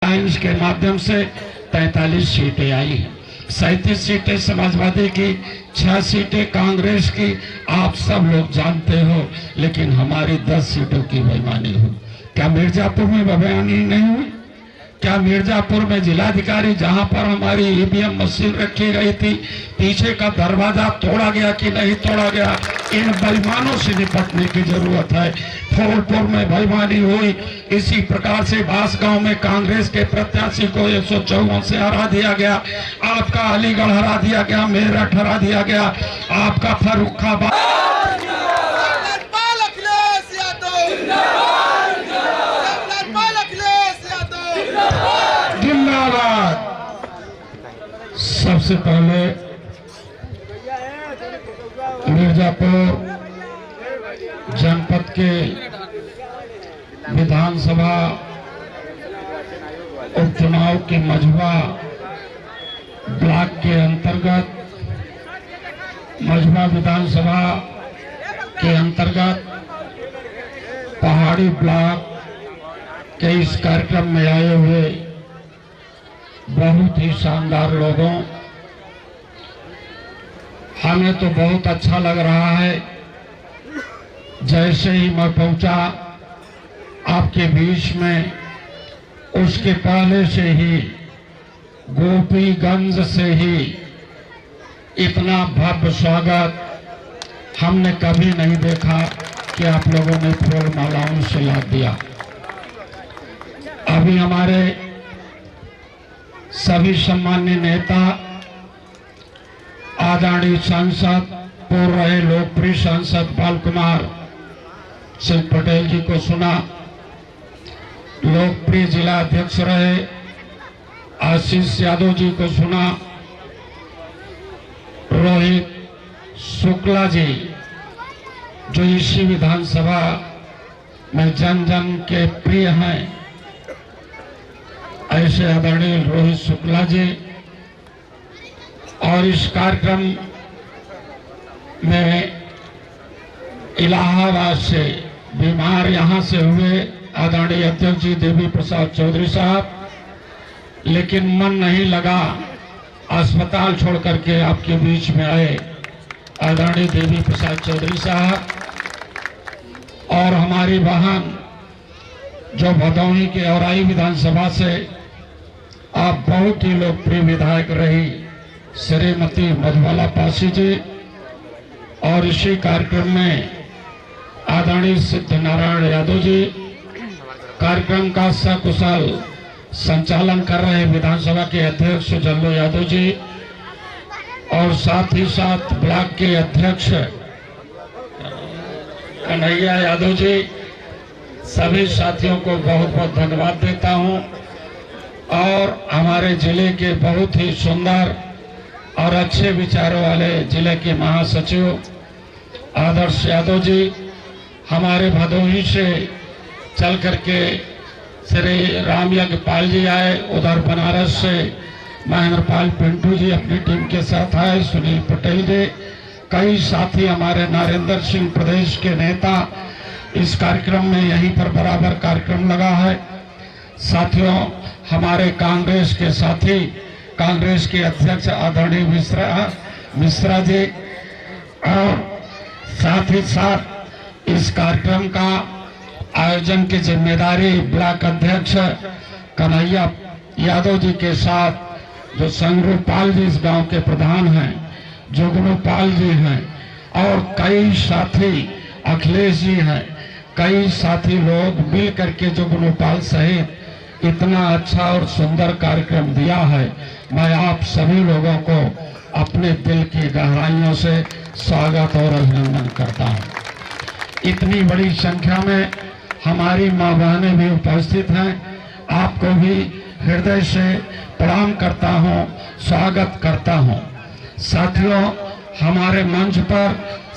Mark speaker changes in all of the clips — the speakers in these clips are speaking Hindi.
Speaker 1: अलायंस के माध्यम से 43 सीटें आई हैं। 37 सीटें समाजवादी की, 6 सीटें कांग्रेस की, आप सब लोग जानते हो। लेकिन हमारी 10 सीटों की बेईमानी हुई। क्या मिर्जापुर में बेईमानी नहीं हुई? क्या मिर्जापुर में जिलाधिकारी जहां पर हमारी ईवीएम मशीन रखी गई थी, पीछे का दरवाजा तोड़ा गया कि नहीं तोड़ा गया? इन बेईमानों से निपटने की जरूरत है। फूलपुर में बेईमानी हुई। इसी प्रकार से बांसगांव में कांग्रेस के प्रत्याशी को 154 से हरा दिया गया। आपका अलीगढ़ हरा दिया गया, मेरठ हरा दिया गया, आपका फर्रुखाबाद। सबसे पहले मिर्जापुर जनपद के विधानसभा उपचुनाव के मझवा ब्लॉक के अंतर्गत, मझवा विधानसभा के अंतर्गत पहाड़ी ब्लॉक के इस कार्यक्रम में आए हुए बहुत ही शानदार लोगों, हमें तो बहुत अच्छा लग रहा है। जैसे ही मैं पहुंचा आपके बीच में, उसके पहले से ही गोपीगंज से ही इतना भव्य स्वागत हमने कभी नहीं देखा कि आप लोगों ने फूल मालाओं से लाद दिया। अभी हमारे सभी सम्मान्य नेता, आदरणीय सांसद, पूर्व रहे लोकप्रिय सांसद बाल कुमार सिंह पटेल जी को सुना, लोकप्रिय जिला अध्यक्ष रहे आशीष यादव जी को सुना, रोहित शुक्ला जी जो इसी विधानसभा में जन जन के प्रिय हैं, ऐसे आदरणीय रोहित शुक्ला जी, और इस कार्यक्रम में इलाहाबाद से बीमार यहाँ से हुए आदरणीय अध्यक्ष जी देवी प्रसाद चौधरी साहब, लेकिन मन नहीं लगा, अस्पताल छोड़ करके आपके बीच में आए आदरणीय देवी प्रसाद चौधरी साहब, और हमारी बहन जो भदोही के औराई विधानसभा से आप बहुत ही लोकप्रिय विधायक रही श्रीमती मधुबाला पासी जी, और इसी कार्यक्रम में आदरणीय सिद्धनारायण यादव जी, कार्यक्रम का सकुशल संचालन कर रहे विधानसभा के अध्यक्ष जल्लू यादव जी, और साथ ही साथ ब्लॉक के अध्यक्ष कन्हैया यादव जी, सभी साथियों को बहुत बहुत धन्यवाद देता हूं। और हमारे जिले के बहुत ही सुंदर और अच्छे विचारों वाले जिले के महासचिव आदर्श यादव जी, हमारे भदोही से चल करके श्री राम यज्ञपाल जी आए, उधर बनारस से महेंद्र पाल पिंटू जी अपनी टीम के साथ आए, सुनील पटेल जी, कई साथी हमारे नरेंद्र सिंह प्रदेश के नेता इस कार्यक्रम में यहीं पर बराबर कार्यक्रम लगा है। साथियों, हमारे कांग्रेस के साथी, कांग्रेस के अध्यक्ष आदरणीय मिश्रा जी, और साथ ही साथ इस कार्यक्रम का आयोजन की जिम्मेदारी ब्लॉक अध्यक्ष कन्हैया यादव जी के साथ जो संगरूपाल जी इस गांव के प्रधान हैं, जोगनूपाल जी हैं, और कई साथी अखिलेश जी हैं, कई साथी लोग मिल करके जोगनूपाल सहित इतना अच्छा और सुंदर कार्यक्रम दिया है। मैं आप सभी लोगों को अपने दिल की गहराइयों से स्वागत और अभिनंदन करता हूं। इतनी बड़ी संख्या में हमारी माँ बहनें भी उपस्थित हैं, आपको भी हृदय से प्रणाम करता हूं, स्वागत करता हूं। साथियों, हमारे मंच पर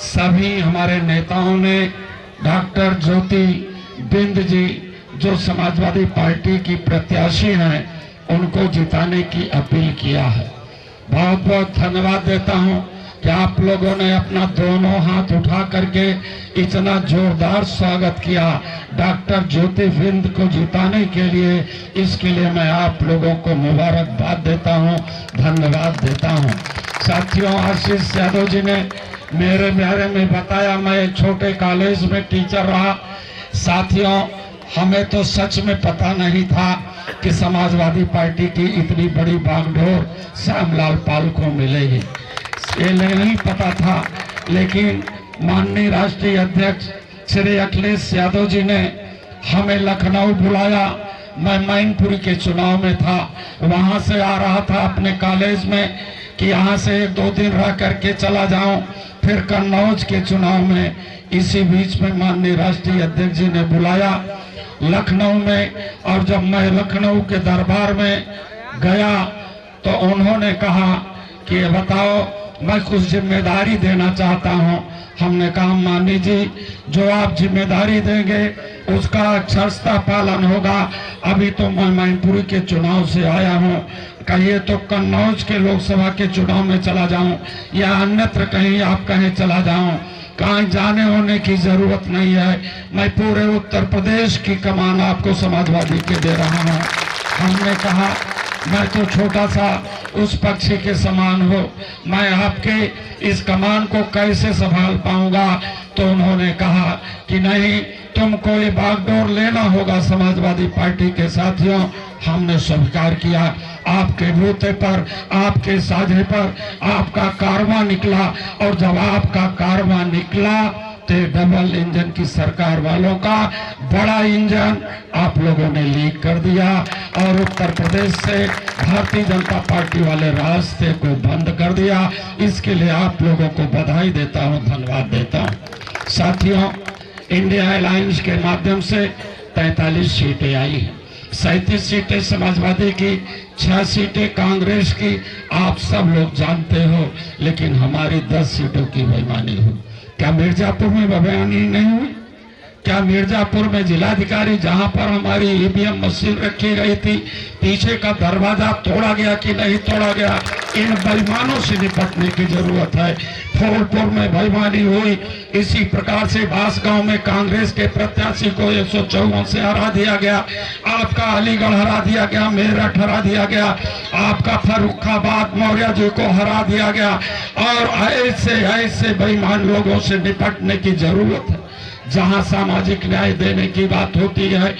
Speaker 1: सभी हमारे नेताओं ने डॉक्टर ज्योति बिंद जी जो समाजवादी पार्टी की प्रत्याशी हैं, उनको जिताने की अपील किया है। बहुत बहुत धन्यवाद देता हूं। कि आप लोगों ने अपना दोनों हाथ उठा करके इतना जोरदार स्वागत किया डॉक्टर ज्योतिर्बिंद को जिताने के लिए। इसके लिए मैं आप लोगों को मुबारकबाद देता हूं, धन्यवाद देता हूं। साथियों, आशीष यादव जी ने मेरे बारे में बताया, मैं एक छोटे कॉलेज में टीचर रहा। साथियों, हमें तो सच में पता नहीं था कि समाजवादी पार्टी की इतनी बड़ी बागडोर श्यामलाल पाल को मिलेगी, ये नहीं पता था। लेकिन माननीय राष्ट्रीय अध्यक्ष श्री अखिलेश यादव जी ने हमें लखनऊ बुलाया। मैं मैनपुरी के चुनाव में था, वहां से आ रहा था अपने कॉलेज में कि यहाँ से 1-2 दिन रह करके चला जाऊं, फिर कन्नौज के चुनाव में। इसी बीच में माननीय राष्ट्रीय अध्यक्ष जी ने बुलाया लखनऊ में, और जब मैं लखनऊ के दरबार में गया तो उन्होंने कहा कि बताओ, मैं कुछ जिम्मेदारी देना चाहता हूं। हमने कहा माननीय जी, जो आप जिम्मेदारी देंगे उसका अक्षरशः पालन होगा। अभी तो मैं मैनपुरी के चुनाव से आया हूं, कहिए तो कन्नौज के लोकसभा के चुनाव में चला जाऊं या अन्यत्र कहीं आप कहीं चला जाऊं, कहीं जाने होने की जरूरत नहीं है। मैं पूरे उत्तर प्रदेश की कमान आपको समाजवादी के दे रहा हूं। हमने कहा मैं तो छोटा सा उस पक्षी के समान हो, मैं आपके इस कमान को कैसे संभाल पाऊंगा। तो उन्होंने कहा कि नहीं, तुमको ये बागडोर लेना होगा समाजवादी पार्टी के। साथियों, हमने स्वीकार किया। आपके बूते पर, आपके साझे पर आपका कारवां निकला, और जब आपका कारवां निकला तो डबल इंजन की सरकार वालों का बड़ा इंजन आप लोगों ने लीक कर दिया, और उत्तर प्रदेश से भारतीय जनता पार्टी वाले रास्ते को बंद कर दिया। इसके लिए आप लोगों को बधाई देता हूं, धन्यवाद देता हूं। साथियों, इंडिया अलायंस के माध्यम से 43 सीटें आई हैं। 37 सीटें समाजवादी की, 6 सीटें कांग्रेस की, आप सब लोग जानते हो। लेकिन हमारी 10 सीटों की बेईमानी हुई। क्या मिर्जापुर में बेईमानी नहीं हुई? क्या मिर्जापुर में जिलाधिकारी, जहां पर हमारी ईवीएम मशीन रखी गई थी, पीछे का दरवाजा तोड़ा गया कि नहीं तोड़ा गया? इन बेईमानों से निपटने की जरूरत है। फूलपुर में बेईमानी हुई। इसी प्रकार से बांसगांव में कांग्रेस के प्रत्याशी को 154 से हरा दिया गया। आपका अलीगढ़ हरा दिया गया, मेरठ हरा दिया गया, आपका फर्रुखाबाद मौर्य जी को हरा दिया गया। और ऐसे बेईमान लोगों से निपटने की जरूरत है। जहां सामाजिक न्याय देने की बात होती है,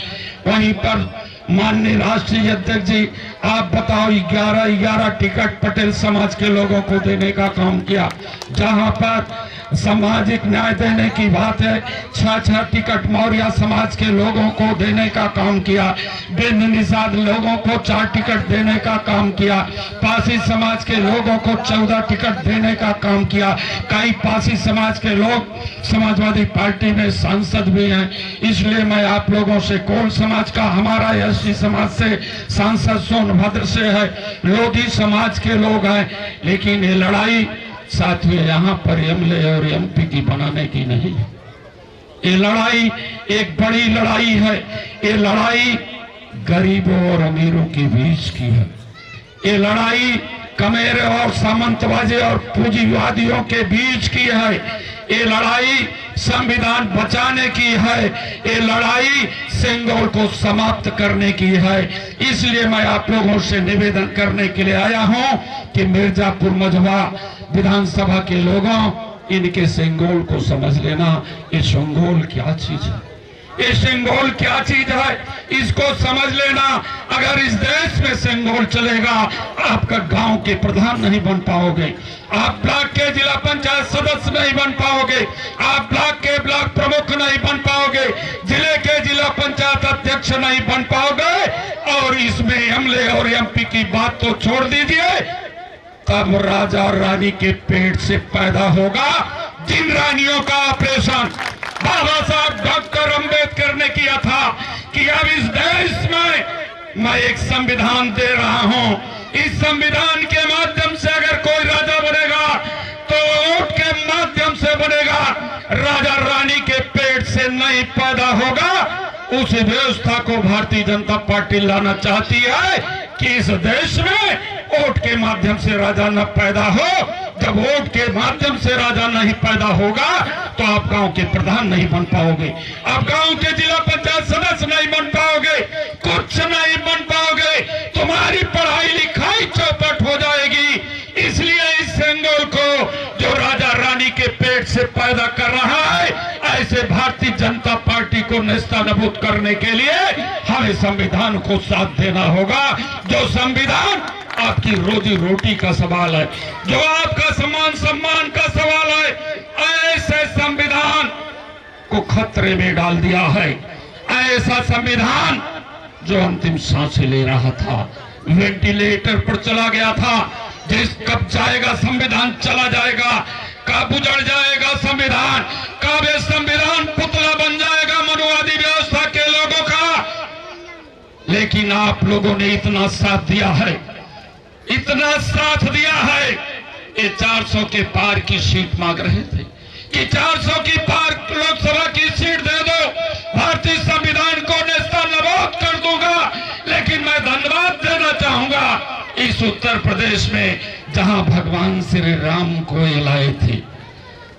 Speaker 1: वहीं पर माननीय राष्ट्रीय अध्यक्ष जी, आप बताओ, 11 टिकट पटेल समाज के लोगों को देने का काम किया। जहां पर सामाजिक न्याय देने की बात है, 6 टिकट मौर्य समाज के लोगों को देने का काम किया। बिन निषाद लोगों को 4 टिकट देने का काम किया। पासी समाज के लोगों को 14 टिकट देने का काम किया। कई पासी समाज के लोग समाजवादी पार्टी में सांसद भी हैं। इसलिए मैं आप लोगों से, कोल समाज का हमारा एसटी समाज से सांसद सोनभद्र से है, लोधी समाज के लोग हैं। लेकिन ये लड़ाई साथियों यहाँ पर एमएलए और एमपी की बनाने की नहीं है। ये लड़ाई एक बड़ी लड़ाई है। ये लड़ाई गरीबों और अमीरों के बीच की है। ये लड़ाई कमेरे और सामंतवादी और पूंजीवादियों के बीच की है। ये लड़ाई संविधान बचाने की है। ये लड़ाई सेंगोल को समाप्त करने की है। इसलिए मैं आप लोगों से निवेदन करने के लिए आया हूं कि मिर्जापुर मझवा विधानसभा के लोगों, इनके सेंगोल को समझ लेना। ये सेंगोल क्या चीज है, ये सेंगोल क्या चीज है, इसको समझ लेना। अगर इस देश में सेंगोल चलेगा, आपका गांव के प्रधान नहीं बन पाओगे, आप ब्लॉक के जिला पंचायत सदस्य नहीं बन पाओगे, आप ब्लॉक के ब्लॉक प्रमुख नहीं बन पाओगे, जिले के जिला पंचायत अध्यक्ष नहीं बन पाओगे। और इसमें एमएलए और एमपी की बात तो छोड़ दीजिए, तब राजा और रानी के पेट से पैदा होगा जिन रानियों का ऑपरेशन बाबा साहब डॉक्टर अंबेडकर ने किया था कि अब इस देश में मैं एक संविधान दे रहा हूं। इस संविधान के माध्यम से अगर कोई राजा बनेगा तो वोट के माध्यम से बनेगा, राजा रानी के पेट से नहीं पैदा होगा। उस व्यवस्था को भारतीय जनता पार्टी लाना चाहती है कि इस देश में वोट के माध्यम से राजा न पैदा हो। जब वोट के माध्यम से राजा नहीं पैदा होगा तो आप गांव के प्रधान नहीं बन पाओगे, आप गांव के जिला पंचायत सदस्य नहीं बन पाओगे, कुछ नहीं बन पाओगे, तुम्हारी पढ़ाई लिखाई चौपट हो जाएगी। इसलिए इस सेंगोल को जो राजा रानी के पेट से पैदा कर रहा है, ऐसे भारतीय जनता पार्टी को नेस्तनाबूद करने के लिए हमें संविधान को साथ देना होगा। जो संविधान आपकी रोजी रोटी का सवाल है, जो आपका सम्मान का सवाल है, ऐसे संविधान को खतरे में डाल दिया है। ऐसा संविधान जो अंतिम सांसें ले रहा था, वेंटिलेटर पर चला गया था, जिस कब जाएगा संविधान चला जाएगा, कब उजड़ जाएगा संविधान, कब ये संविधान पुतला बन जाएगा मनुवादी व्यवस्था के लोगों का। लेकिन आप लोगों ने इतना साथ दिया है, इतना साथ दिया है। ये 400 के पार की सीट मांग रहे थे कि 400 की पार लोकसभा की सीट दे दो, भारतीय संविधान को नेस्तनाबूद कर दूंगा। लेकिन मैं धन्यवाद देना चाहूंगा इस उत्तर प्रदेश में जहां भगवान श्री राम को लाए थे,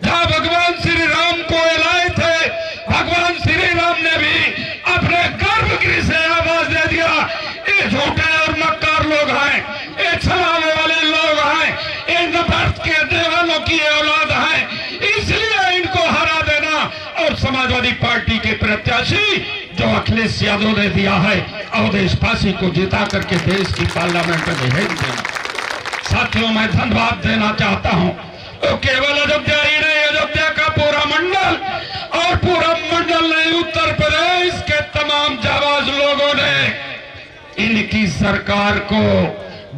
Speaker 1: जहां भगवान श्री राम को लाए थे, भगवान श्री राम ने भी अपने गर्भगृह से आवाज दे दिया, ये झूठे और मक्कार लोग हैं, ये छलाने वाले लोग हैं, ये नफरत के देवानों की औलाद हैं, इसलिए इनको हरा देना। और समाजवादी पार्टी के प्रत्याशी जो अखिलेश यादव ने दिया है, अवधेश पासी को जिता करके देश की पार्लियामेंट में भेज देना। साथियों, मैं धन्यवाद देना चाहता हूं तो केवल अयोध्या ही नहीं, अयोध्या का पूरा मंडल और पूरा मंडल नहीं, उत्तर प्रदेश के तमाम जाबाज लोगों ने इनकी सरकार को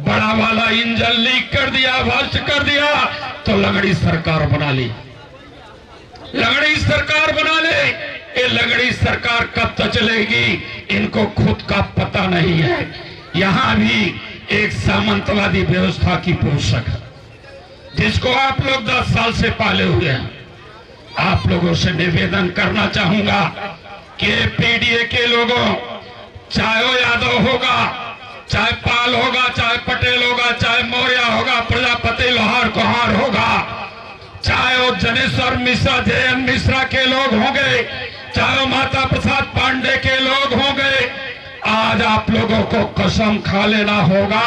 Speaker 1: बड़ा वाला इंजन लीक कर दिया, भ्रष्ट कर दिया, तो लगड़ी सरकार बना ली, लगड़ी सरकार बना ले। ये लगड़ी सरकार कब तक चलेगी इनको खुद का पता नहीं है। यहां भी एक सामंतवादी व्यवस्था की पोषक है जिसको आप लोग 10 साल से पाले हुए हैं। आप लोगों से निवेदन करना चाहूंगा कि पीडीए के लोगों, चाहे वो यादव होगा, चाहे पाल होगा, चाहे पटेल होगा, चाहे मौर्य होगा, प्रजापति लोहार कुहार होगा, चाहे वो जनेश्वर मिश्रा, जयन मिश्रा के लोग होंगे, चाहे वो माता प्रसाद पांडे के लोग होंगे, आज आप लोगों को कसम खा लेना होगा